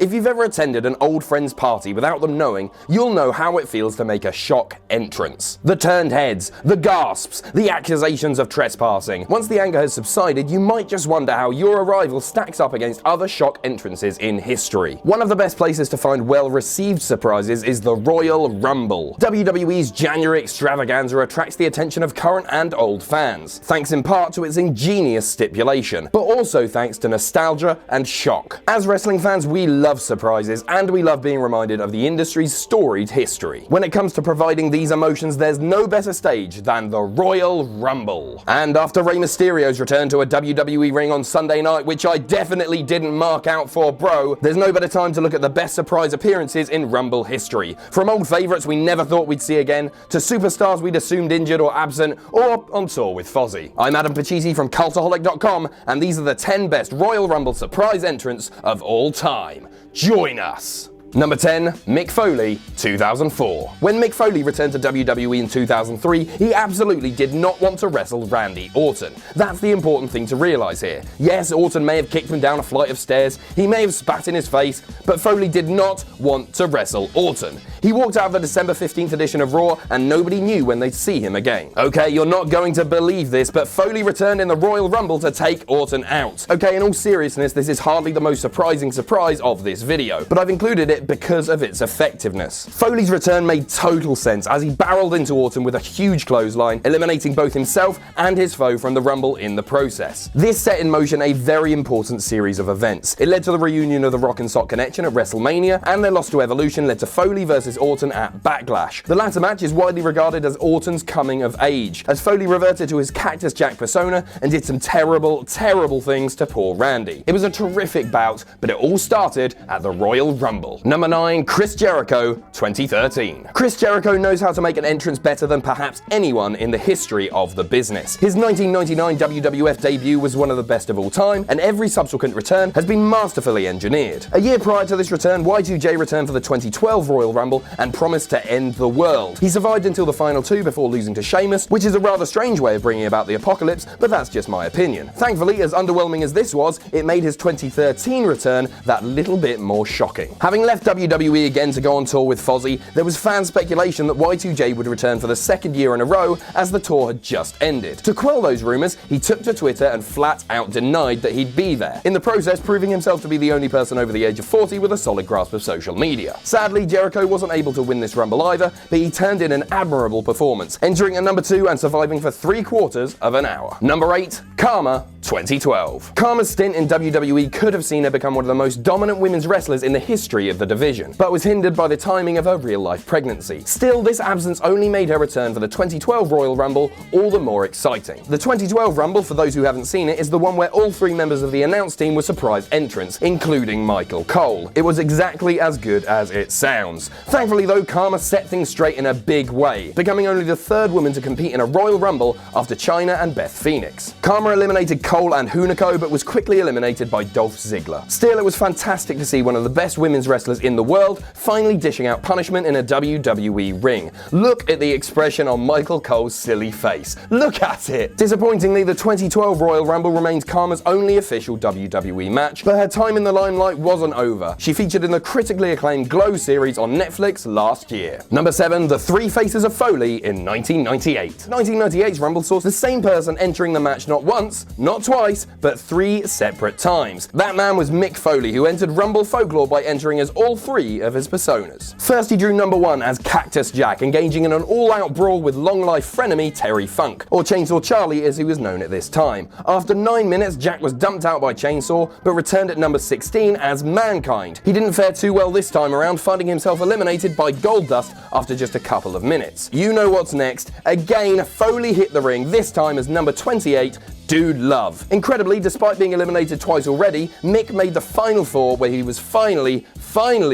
If you've ever attended an old friend's party without them knowing, you'll know how it feels to make a shock entrance. The turned heads, the gasps, the accusations of trespassing. Once the anger has subsided, you might just wonder how your arrival stacks up against other shock entrances in history. One of the best places to find well-received surprises is the Royal Rumble. WWE's January extravaganza attracts the attention of current and old fans, thanks in part to its ingenious stipulation, but also thanks to nostalgia and shock. As wrestling fans, we love surprises, and we love being reminded of the industry's storied history. When it comes to providing these emotions, there's no better stage than the Royal Rumble. And after Rey Mysterio's return to a WWE ring on Sunday night, which I definitely didn't mark out for, bro, there's no better time to look at the best surprise appearances in Rumble history. From old favorites we never thought we'd see again, to superstars we'd assumed injured or absent, or on tour with Fozzy. I'm Adam Pachisi from Cultaholic.com, and these are the 10 best Royal Rumble surprise entrants of all time. Join us! Number 10, Mick Foley, 2004. When Mick Foley returned to WWE in 2003, he absolutely did not want to wrestle Randy Orton. That's the important thing to realize here. Yes, Orton may have kicked him down a flight of stairs, he may have spat in his face, but Foley did not want to wrestle Orton. He walked out of the December 15th edition of Raw, and nobody knew when they'd see him again. Okay, you're not going to believe this, but Foley returned in the Royal Rumble to take Orton out. Okay, in all seriousness, this is hardly the most surprising surprise of this video, but I've included it because of its effectiveness. Foley's return made total sense as he barreled into Orton with a huge clothesline, eliminating both himself and his foe from the Rumble in the process. This set in motion a very important series of events. It led to the reunion of the Rock and Sock Connection at WrestleMania, and their loss to Evolution led to Foley versus Orton at Backlash. The latter match is widely regarded as Orton's coming of age, as Foley reverted to his Cactus Jack persona and did some terrible, terrible things to poor Randy. It was a terrific bout, but it all started at the Royal Rumble. Number 9, Chris Jericho, 2013. Chris Jericho knows how to make an entrance better than perhaps anyone in the history of the business. His 1999 WWF debut was one of the best of all time, and every subsequent return has been masterfully engineered. A year prior to this return, Y2J returned for the 2012 Royal Rumble and promised to end the world. He survived until the final two before losing to Sheamus, which is a rather strange way of bringing about the apocalypse, but that's just my opinion. Thankfully, as underwhelming as this was, it made his 2013 return that little bit more shocking. Having left WWE again to go on tour with Fozzy, there was fan speculation that Y2J would return for the second year in a row as the tour had just ended. To quell those rumors, he took to Twitter and flat out denied that he'd be there, in the process proving himself to be the only person over the age of 40 with a solid grasp of social media. Sadly, Jericho wasn't able to win this Rumble either, but he turned in an admirable performance, entering at number 2 and surviving for 3/4 of an hour. Number 8, KHARMA, 2012. KHARMA's stint in WWE could have seen her become one of the most dominant women's wrestlers in the history of the division, but was hindered by the timing of her real-life pregnancy. Still, this absence only made her return for the 2012 Royal Rumble all the more exciting. The 2012 Rumble, for those who haven't seen it, is the one where all 3 members of the announce team were surprise entrants, including Michael Cole. It was exactly as good as it sounds. Thankfully though, KHARMA set things straight in a big way, becoming only the 3rd woman to compete in a Royal Rumble after Chyna and Beth Phoenix. KHARMA eliminated Cole and Hunico, but was quickly eliminated by Dolph Ziggler. Still, it was fantastic to see one of the best women's wrestlers in the world finally dishing out punishment in a WWE ring. Look at the expression on Michael Cole's silly face. Look at it! Disappointingly, the 2012 Royal Rumble remains KHARMA's only official WWE match, but her time in the limelight wasn't over. She featured in the critically acclaimed Glow series on Netflix last year. Number 7, the 3 Faces of Foley in 1998. 1998's Rumble saw the same person entering the match not once, not twice, but 3 separate times. That man was Mick Foley, who entered Rumble folklore by entering as all 3 of his personas. First, he drew number 1 as Cactus Jack, engaging in an all-out brawl with long-life frenemy Terry Funk, or Chainsaw Charlie as he was known at this time. After 9 minutes, Jack was dumped out by Chainsaw, but returned at number 16 as Mankind. He didn't fare too well this time around, finding himself eliminated by Goldust after just a couple of minutes. You know what's next. Again, Foley hit the ring, this time as number 28, Dude Love. Incredibly, despite being eliminated twice already, Mick made the final 4 where he was finally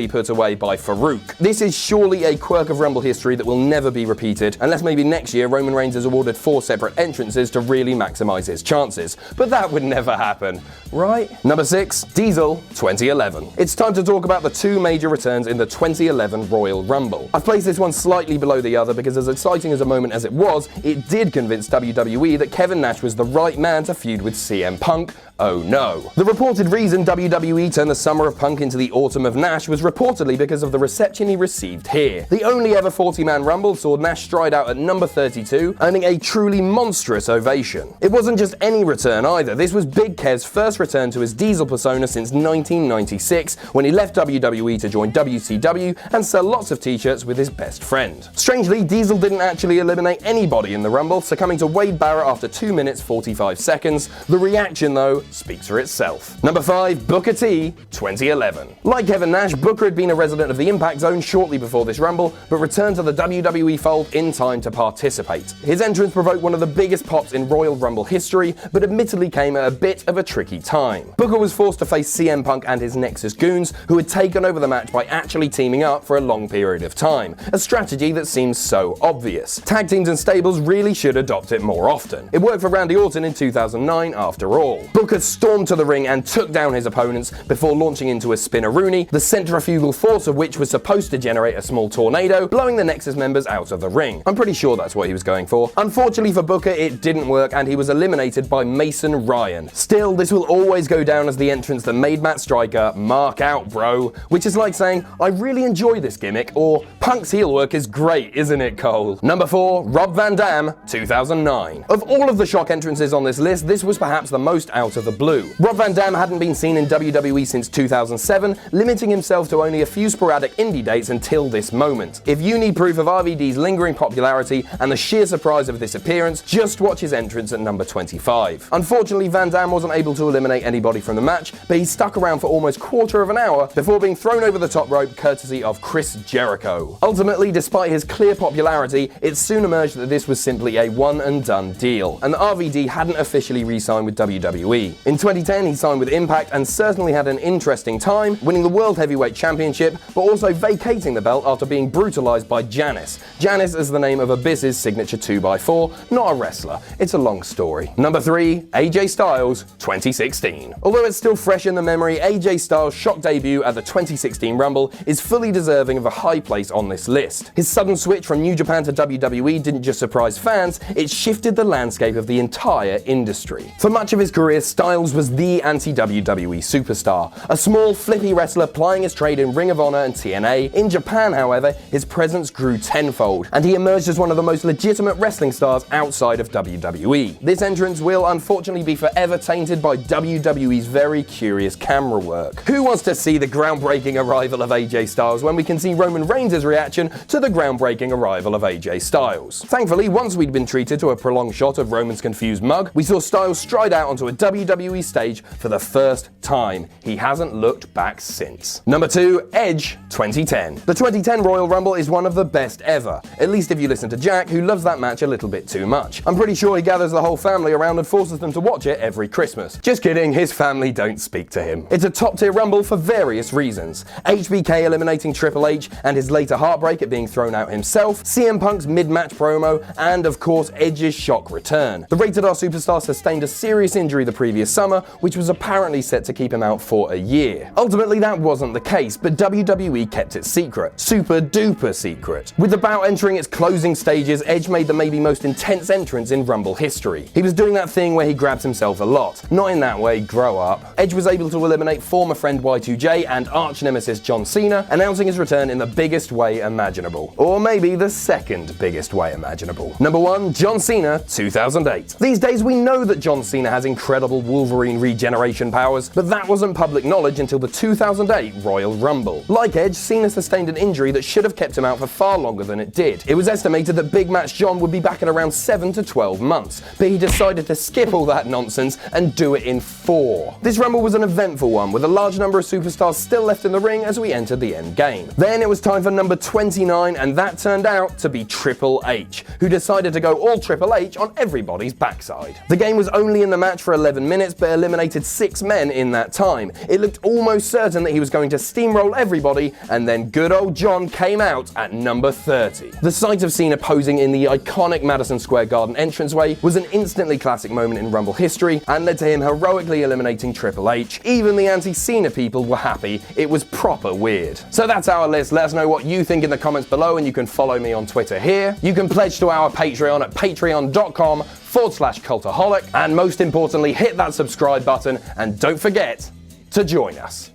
put away by Farouk. This is surely a quirk of Rumble history that will never be repeated, unless maybe next year Roman Reigns is awarded 4 separate entrances to really maximize his chances. But that would never happen, right? Number 6, Diesel, 2011. It's time to talk about the 2 major returns in the 2011 Royal Rumble. I've placed this one slightly below the other because as exciting as a moment as it was, it did convince WWE that Kevin Nash was the right man to feud with CM Punk oh no. The reported reason WWE turned the summer of Punk into the autumn of Nash was reportedly because of the reception he received here. The only ever 40-man Rumble saw Nash stride out at number 32, earning a truly monstrous ovation. It wasn't just any return either. This was Big Kev's first return to his Diesel persona since 1996, when he left WWE to join WCW and sell lots of t-shirts with his best friend. Strangely, Diesel didn't actually eliminate anybody in the Rumble, succumbing to Wade Barrett after 2 minutes 45 seconds. The reaction, though, speaks for itself. Number 5, Booker T, 2011. Like Kevin Nash, Booker had been a resident of the Impact Zone shortly before this Rumble, but returned to the WWE fold in time to participate. His entrance provoked one of the biggest pops in Royal Rumble history, but admittedly came at a bit of a tricky time. Booker was forced to face CM Punk and his Nexus goons, who had taken over the match by actually teaming up for a long period of time, a strategy that seems so obvious. Tag teams and stables really should adopt it more often. It worked for Randy Orton in 2009 after all. Booker stormed to the ring and took down his opponents before launching into a spinneroonie, the centrifugal force of which was supposed to generate a small tornado, blowing the Nexus members out of the ring. I'm pretty sure that's what he was going for. Unfortunately for Booker, it didn't work and he was eliminated by Mason Ryan. Still, this will always go down as the entrance that made Matt Striker mark out, bro, which is like saying, I really enjoy this gimmick, or Punk's heel work is great, isn't it, Cole? Number 4, Rob Van Dam, 2009. Of all of the shock entrances on this list, this was perhaps the most out of the blue. Rob Van Dam hadn't been seen in WWE since 2007, limiting himself to only a few sporadic indie dates until this moment. If you need proof of RVD's lingering popularity and the sheer surprise of this appearance, just watch his entrance at number 25. Unfortunately, Van Dam wasn't able to eliminate anybody from the match, but he stuck around for almost quarter of an hour before being thrown over the top rope courtesy of Chris Jericho. Ultimately, despite his clear popularity, it soon emerged that this was simply a one-and-done deal, and that RVD hadn't officially re-signed with WWE. In 2010, he signed with Impact and certainly had an interesting time, winning the World Heavyweight Championship, but also vacating the belt after being brutalized by Janice. Janice is the name of Abyss's signature 2x4, not a wrestler. It's a long story. Number 3, AJ Styles, 2016. Although it's still fresh in the memory, AJ Styles' shock debut at the 2016 Rumble is fully deserving of a high place on this list. His sudden switch from New Japan to WWE didn't just surprise fans, it shifted the landscape of the entire industry. For much of his career, Styles was the anti-WWE superstar, a small, flippy wrestler plying his trade in Ring of Honor and TNA. In Japan, however, his presence grew tenfold, and he emerged as one of the most legitimate wrestling stars outside of WWE. This entrance will unfortunately be forever tainted by WWE's very curious camera work. Who wants to see the groundbreaking arrival of AJ Styles when we can see Roman Reigns' reaction to the groundbreaking arrival of AJ Styles? Thankfully, once we'd been treated to a prolonged shot of Roman's confused mug, we saw Styles stride out onto a WWE stage for the first time. He hasn't looked back since. Number 2, Edge, 2010. The 2010 Royal Rumble is one of the best ever, at least if you listen to Jack, who loves that match a little bit too much. I'm pretty sure he gathers the whole family around and forces them to watch it every Christmas. Just kidding, his family don't speak to him. It's a top-tier Rumble for various reasons. HBK eliminating Triple H and his later heartbreak at being thrown out himself, CM Punk's mid-match promo, and of course Edge's shock return. The Rated R superstar sustained a serious injury the previous summer, which was apparently set to keep him out for a year. Ultimately, that wasn't the case, but WWE kept it secret. Super duper secret. With the bout entering its closing stages, Edge made the maybe most intense entrance in Rumble history. He was doing that thing where he grabs himself a lot. Not in that way, grow up. Edge was able to eliminate former friend Y2J and arch nemesis John Cena, announcing his return in the biggest way imaginable. Or maybe the second biggest way imaginable. Number 1, John Cena, 2008. These days we know that John Cena has incredible Wolverine regeneration powers, but that wasn't public knowledge until the 2008 Royal Rumble. Like Edge, Cena sustained an injury that should have kept him out for far longer than it did. It was estimated that Big Match John would be back in around 7 to 12 months, but he decided to skip all that nonsense and do it in 4. This Rumble was an eventful one, with a large number of superstars still left in the ring as we entered the end game. Then it was time for number 29, and that turned out to be Triple H, who decided to go all Triple H on everybody's backside. The game was only in the match for 11 minutes, but eliminated 6 men in that time. It looked almost certain that he was going to steamroll everybody, and then good old John came out at number 30. The sight of Cena posing in the iconic Madison Square Garden entranceway was an instantly classic moment in Rumble history, and led to him heroically eliminating Triple H. Even the anti-Cena people were happy. It was proper weird. So that's our list. Let us know what you think in the comments below, and you can follow me on Twitter here. You can pledge to our Patreon at patreon.com youtube.com/cultaholic, and most importantly, hit that subscribe button and don't forget to join us.